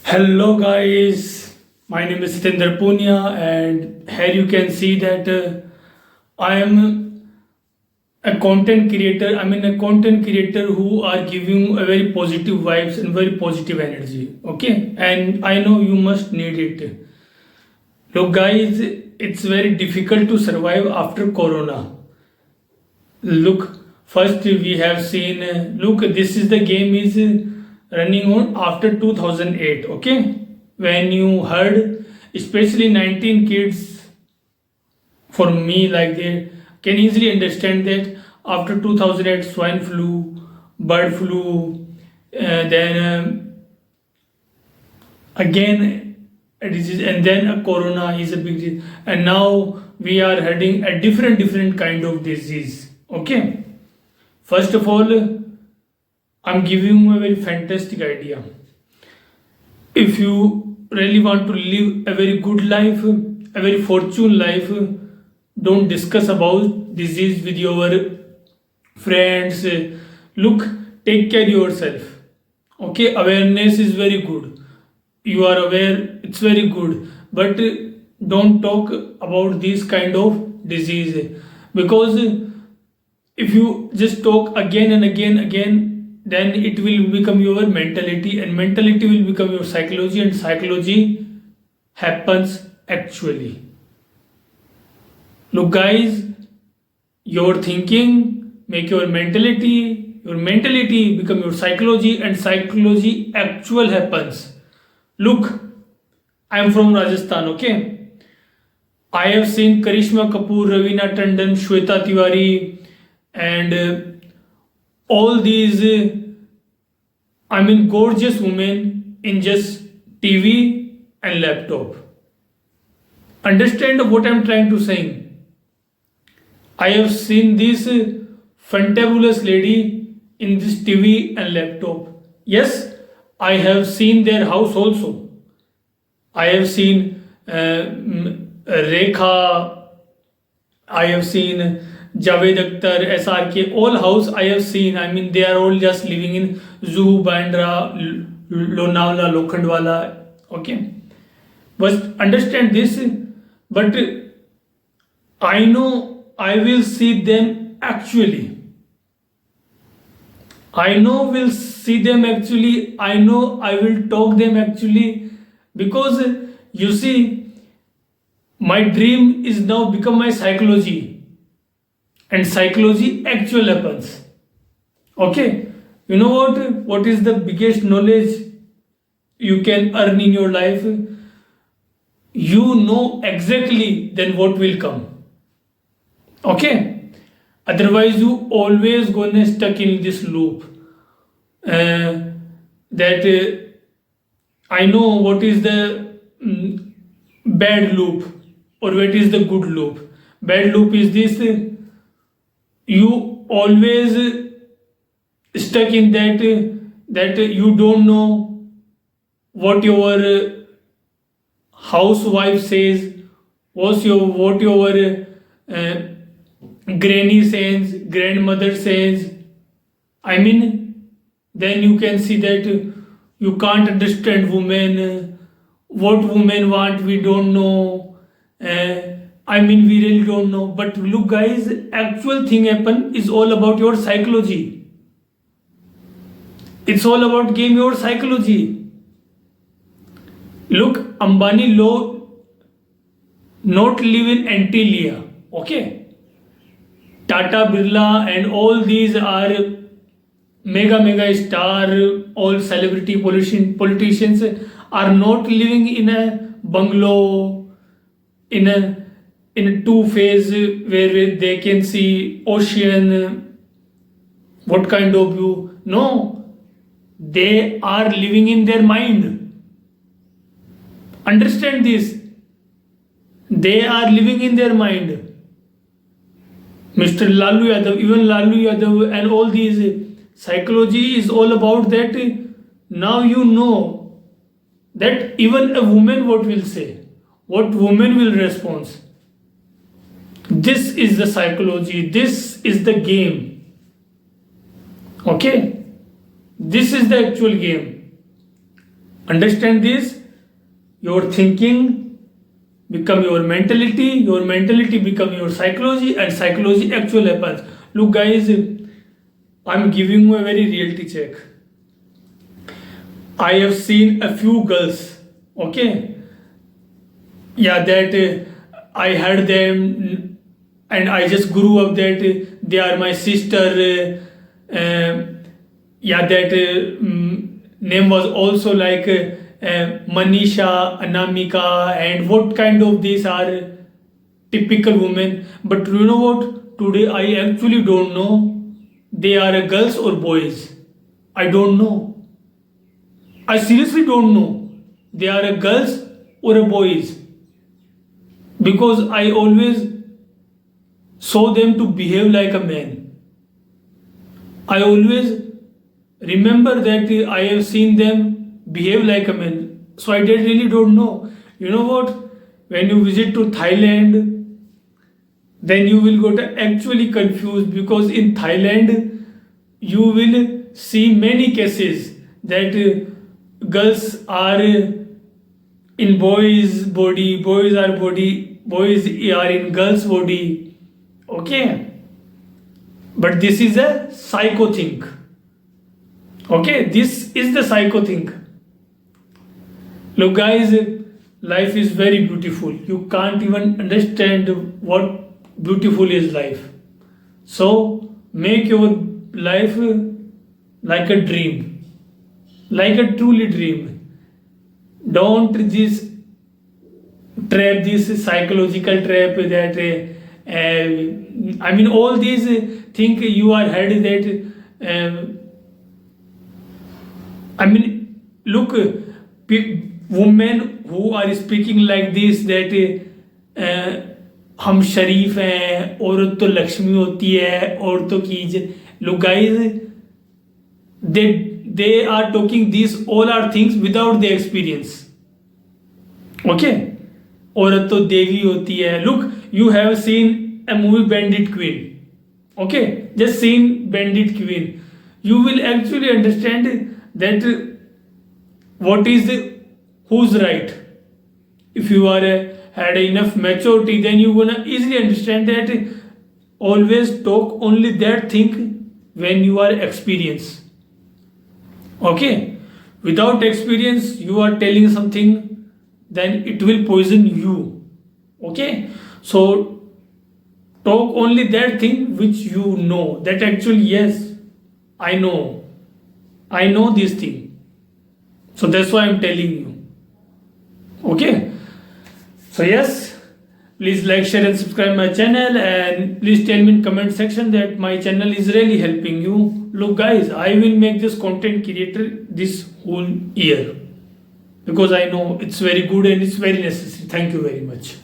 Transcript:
Hello guys, my name is Sitinder Punia and here you can see that I am a content creator. A content creator who are giving a very positive vibes and very positive energy. Okay, and I know you must need it. Look guys, it's very difficult to survive after Corona. Look, first we have seen, look, this is the game is running on after 2008, okay? When you heard, especially 19 kids, for me, like they can easily understand that after 2008 swine flu, bird flu, then again a disease, and then a corona is a big disease, and now we are heading a different kind of disease. Okay, first of all, I'm giving you a very fantastic idea. If you really want to live a very good life, a very fortune life, don't discuss about disease with your friends. Look, take care yourself. Okay, awareness is very good. You are aware, it's very good. But don't talk about this kind of disease, because if you just talk again and again, then it will become your mentality, and mentality will become your psychology, and psychology happens actually. Look guys, your thinking make your mentality become your psychology, and psychology actual happens. Look, I am from Rajasthan, okay? I have seen Karishma Kapoor, Ravina Tandon, Shweta Tiwari, and all these gorgeous women in just TV and laptop. Understand what I'm trying to say? I have seen this fantabulous lady in this TV and laptop. Yes, I have seen their house also. I have seen Rekha, I have seen Javed Akhtar, SRK, all house I have seen. They are all just living in Zuhu, Bandra, Lonavala, Lokhandwala. Okay. But understand this, but I know I will see them actually. I know will see them actually. I know I will talk them actually, because you see, my dream is now become my psychology, and psychology actual happens. Okay, you know what is the biggest knowledge you can earn in your life? You know exactly then what will come. Okay, otherwise you always gonna stuck in this loop, that I know what is the bad loop or what is the good loop. Bad loop is this: you always stuck in that you don't know what your housewife says, what your granny says, grandmother says. Then you can see that you can't understand women. What women want, we don't know. We really don't know. But look, guys, actual thing happen is all about your psychology. It's all about game your psychology. Look, Ambani law not live in Antilia. Okay. Tata Birla and all these are mega star, all celebrity politicians are not living in a bungalow, in a two-phase where they can see ocean, what kind of view. No, they are living in their mind. Understand this. They are living in their mind. Mr. Lalu Yadav, even Lalu Yadav and all these, psychology is all about that. Now you know that even a woman what will say, what woman will respond. This is the psychology, this is the game. Okay, this is the actual game. Understand this? Your thinking become your mentality become your psychology, and psychology actually happens. Look guys, I'm giving you a very reality check. I have seen a few girls, okay? Yeah, that I heard them and I just grew up that they are my sister. Yeah, that name was also like Manisha, Anamika, and what kind of these are typical women. But you know what? Today I actually don't know they are girls or boys. I don't know. I seriously don't know they are a girls or a boys, because I always saw them to behave like a man. I always remember that I have seen them behave like a man. So I really don't know. You know what? When you visit to Thailand, then you will get actually confused, because in Thailand you will see many cases that girls are in boys body, boys are in girls body. Okay, but this is a psycho thing. Okay, this is the psycho thing. Look guys, life is very beautiful. You can't even understand what beautiful is life. So make your life like a dream, like a truly dream. Don't this trap, this psychological trap that I mean all these think you are heard that I mean look, women who are speaking like this that हम शरीफ हैं, औरत तो लक्ष्मी होती है, औरतों की इज्जत. Look guys, they are talking these all are things without the experience. Okay, औरत तो देवी होती है. Look, you have seen a movie Bandit Queen. Okay, just seen Bandit Queen. You will actually understand that what is who's right. If you are had enough maturity, then you gonna easily understand that always talk only that thing when you are experienced. Okay, without experience you are telling something, then it will poison you. Okay, so talk only that thing which you know, that actually yes, I know this thing, so that's why I'm telling you. Okay, so yes, please like, share and subscribe my channel, and please tell me in comment section that my channel is really helping you. Look guys, I will make this content creator this whole year, because I know it's very good and it's very necessary. Thank you very much.